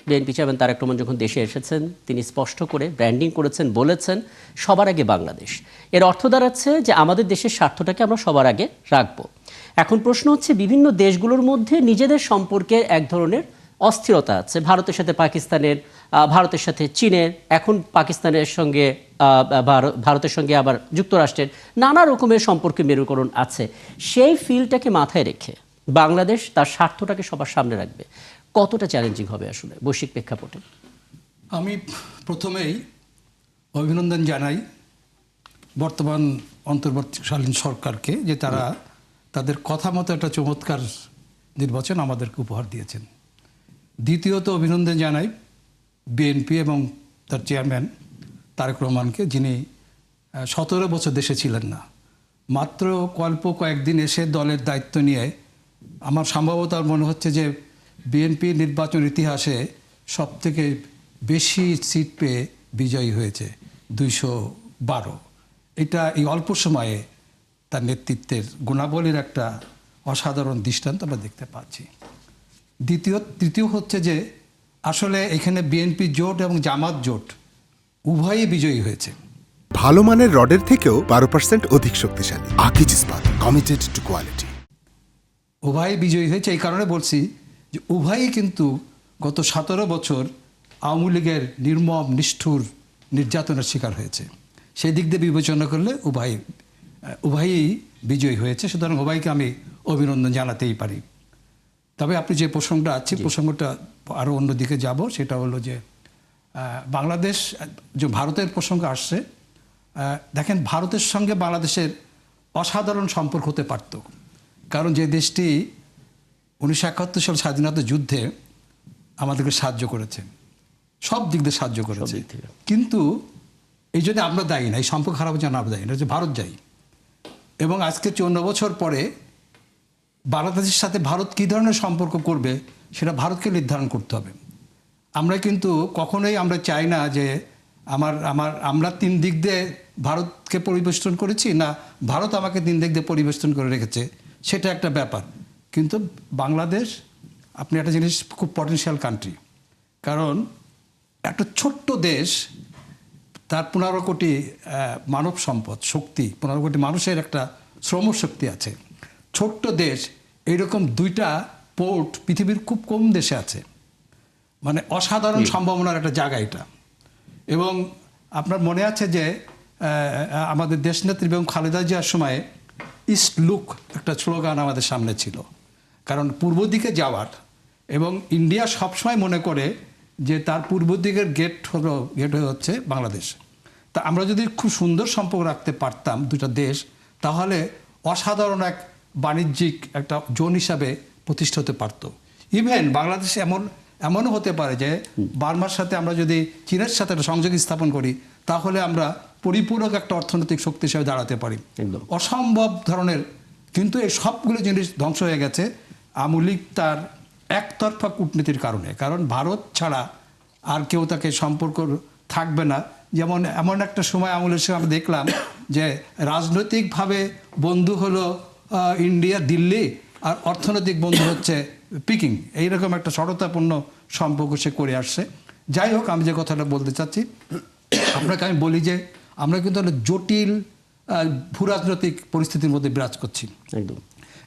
BNP chairman Tarique Rahman যখন দেশে এসেছেন তিনি স্পষ্ট করে ব্র্যান্ডিং করেছেন, বলেছেন সবার আগে বাংলাদেশ। এর অর্থ দাঁড়াচ্ছে যে আমাদের দেশের স্বার্থটাকে আমরা সবার আগে রাখবো। এখন প্রশ্ন হচ্ছে বিভিন্ন দেশগুলোর মধ্যে নিজেদের সম্পর্কে এক ধরনের অস্থিরতা আছে। ভারতের সাথে পাকিস্তানের, ভারতের সাথে চীনের, এখন পাকিস্তানের সঙ্গে ভারতের সঙ্গে আবার যুক্তরাষ্ট্রের নানা রকমের সম্পর্কে মেরুকরণ আছে। সেই ফিলটাকে মাথায় রেখে বাংলাদেশ তার স্বার্থটাকে সবার সামনে রাখবে, কতটা চ্যালেঞ্জিং হবে আসলে বৈশ্বিক প্রেক্ষাপটে? আমি প্রথমেই অভিনন্দন জানাই বর্তমান অন্তর্বর্তীকালীন সরকারকে যে তারা তাদের কথা মতো একটা চমৎকার নির্বাচন আমাদেরকে উপহার দিয়েছেন। দ্বিতীয়ত অভিনন্দন জানাই বিএনপি এবং তার চেয়ারম্যান তারেক রহমানকে, যিনি 17 বছর দেশে ছিলেন না, মাত্র কয়েকদিন এসে দলের দায়িত্ব নিয়ে আমার সম্ভবত মনে হচ্ছে যে বিএনপি নির্বাচন ইতিহাসে সবথেকে বেশি সিট পেয়ে বিজয়ী হয়েছে, 212। এটা এই অল্প সময়ে তার নেতৃত্বের গুণাবলীর একটা অসাধারণ দৃষ্টান্ত আমরা দেখতে পাচ্ছি। তৃতীয় হচ্ছে যে আসলে এখানে বিএনপি জোট এবং জামাত জোট উভয়ই বিজয়ী হয়েছে। ভালো মানের রডের থেকেও 12% অধিক শক্তিশালী। আকিজ ইস্পাত, কমিটেড টু কোয়ালিটি। উভয়ই বিজয়ী হয়েছে। এই কারণে বলছি যে উভয়ই কিন্তু গত 17 বছর আওয়ামী লীগের নির্মম নিষ্ঠুর নির্যাতনের শিকার হয়েছে। সেই দিক দিয়ে বিবেচনা করলে উভয়ই বিজয়ী হয়েছে। সুতরাং উভয়কে আমি অভিনন্দন জানাতেই পারি। তবে আপনি যে প্রসঙ্গটা আছে, প্রসঙ্গটা আরও অন্যদিকে যাব। সেটা হলো যে বাংলাদেশ, যে ভারতের প্রসঙ্গ আসছে, দেখেন ভারতের সঙ্গে বাংলাদেশের অসাধারণ সম্পর্ক হতে পারত। কারণ যে দেশটি 1971 সাল স্বাধীনতা যুদ্ধে আমাদেরকে সাহায্য করেছে, সব দিক দিয়ে সাহায্য করেছে, কিন্তু এই জন্য আমরা দায়ী না, এই সম্পর্ক খারাপ যেন আমরা দায়ী না, যে ভারত দায়ী। এবং আজকে 54 বছর পরে বাংলাদেশের সাথে ভারত কী ধরনের সম্পর্ক করবে সেটা ভারতকে নির্ধারণ করতে হবে। আমরা কিন্তু কখনোই আমরা চাই না যে আমরা 3 দিক দিয়ে ভারতকে পরিবেষ্টন করেছি, না ভারত আমাকে 3 দিক দিয়ে পরিবেষ্টন করে রেখেছে, সেটা একটা ব্যাপার। কিন্তু বাংলাদেশ, আপনি একটা জিনিস, খুব পটেনশিয়াল কান্ট্রি। কারণ একটা ছোট্ট দেশ, তার 15 কোটি মানব সম্পদ শক্তি, 15 কোটি মানুষের একটা শ্রমশক্তি আছে। ছোট্ট দেশ, এইরকম 2টা পোর্ট পৃথিবীর খুব কম দেশে আছে। মানে অসাধারণ সম্ভাবনার একটা জায়গা এটা। এবং আপনার মনে আছে যে আমাদের দেশনেত্রী এবং খালেদা জিয়ার সময়ে ইস্ট লুক একটা স্লোগান আমাদের সামনে ছিল, কারণ পূর্ব দিকে যাওয়ার। এবং ইন্ডিয়া সবসময় মনে করে যে তার পূর্ব দিকের গেট হয়ে হচ্ছে বাংলাদেশ। তা আমরা যদি খুব সুন্দর সম্পর্ক রাখতে পারতাম 2টা দেশ, তাহলে অসাধারণ এক বাণিজ্যিক একটা জোন হিসাবে প্রতিষ্ঠা হতে পারত। ইভেন বাংলাদেশ এমনও হতে পারে যে বার্মার সাথে আমরা যদি চীনের সাথে একটা সংযোগ স্থাপন করি, তাহলে আমরা পরিপূরক একটা অর্থনৈতিক শক্তি হিসেবে দাঁড়াতে পারি। অসম্ভব ধরনের। কিন্তু এই সবগুলো জিনিস ধ্বংস হয়ে গেছে আওয়ামী লীগ তার একতরফা কূটনীতির কারণে। কারণ ভারত ছাড়া আর কেউ তাকে সম্পর্ক থাকবে না। যেমন এমন একটা সময় আওয়ামী লীগের সঙ্গে আমরা দেখলাম যে রাজনৈতিকভাবে বন্ধু হলো ইন্ডিয়া, দিল্লি, আর অর্থনৈতিক বন্ধু হচ্ছে পিকিং। এইরকম একটা সরলতাপূর্ণ সম্পর্ক সে করে আসছে। যাই হোক, আমি যে কথাটা বলতে চাচ্ছি আপনাকে, আমি বলি যে আমরা কিন্তু জটিল ভূরাজনৈতিক পরিস্থিতির মধ্যে বিরাজ করছি। একদম।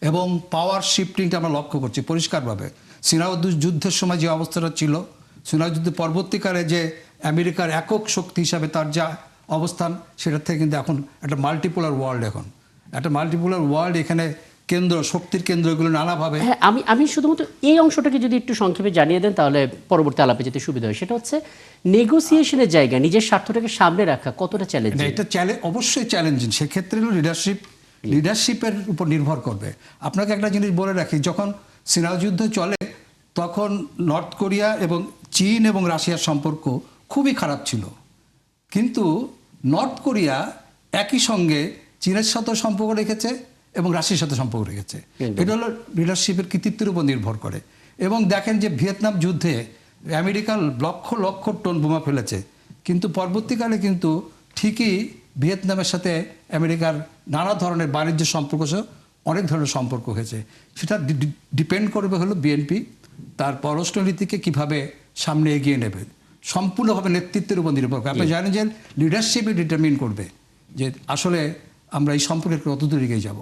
এবং পাওয়ার শিফটিংটা আমরা লক্ষ্য করছি পরিষ্কারভাবে। সিনাই যুদ্ধের সময় যে অবস্থাটা ছিল, সিনাই যুদ্ধের পরবর্তীকালে যে আমেরিকার একক শক্তি হিসাবে তার যা অবস্থান, সেটার থেকে কিন্তু এখন একটা মাল্টিপোলার ওয়ার্ল্ড। এখন একটা মাল্টিপোলার ওয়ার্ল্ড, এখানে শক্তির কেন্দ্রগুলো নানাভাবে। হ্যাঁ, আমি শুধুমাত্র এই অংশটাকে যদি একটু সংক্ষেপে জানিয়ে দেন তাহলে পরবর্তী আলাপে যেতে সুবিধা হয়। সেটা হচ্ছে নেগোসিয়েশনের জায়গা নিজের স্বার্থটাকে সামনে রাখা কতটা চ্যালেঞ্জিং? এটা অবশ্যই চ্যালেঞ্জিং। সেক্ষেত্রে লিডারশিপের উপর নির্ভর করবে। আপনাকে একটা জিনিস বলে রাখি, যখন সিনাই যুদ্ধ চলে তখন নর্থ কোরিয়া এবং চীন এবং রাশিয়ার সম্পর্ক খুবই খারাপ ছিল। কিন্তু নর্থ কোরিয়া একই সঙ্গে চীনের সাথে সম্পর্ক রেখেছে এবং রাশিয়ার সাথে সম্পর্ক রেখেছে। এটা হলো লিডারশিপের কৃতিত্বের উপর নির্ভর করে। এবং দেখেন যে ভিয়েতনাম যুদ্ধে আমেরিকা লক্ষ লক্ষ টন বোমা ফেলেছে, কিন্তু পরবর্তীকালে কিন্তু ঠিকই ভিয়েতনামের সাথে আমেরিকার নানা ধরনের বাণিজ্য সম্পর্ক সহ অনেক ধরনের সম্পর্ক হয়েছে। সেটা ডিপেন্ড করবে হলো বিএনপি তার পররাষ্ট্রনীতিকে কীভাবে সামনে এগিয়ে নেবে, সম্পূর্ণভাবে নেতৃত্বের উপর নির্ভর করে। আপনি জানেন যে লিডারশিপই ডিটারমিন করবে যে আসলে আমরা এই সম্পর্কে কত দূর এগিয়ে যাব।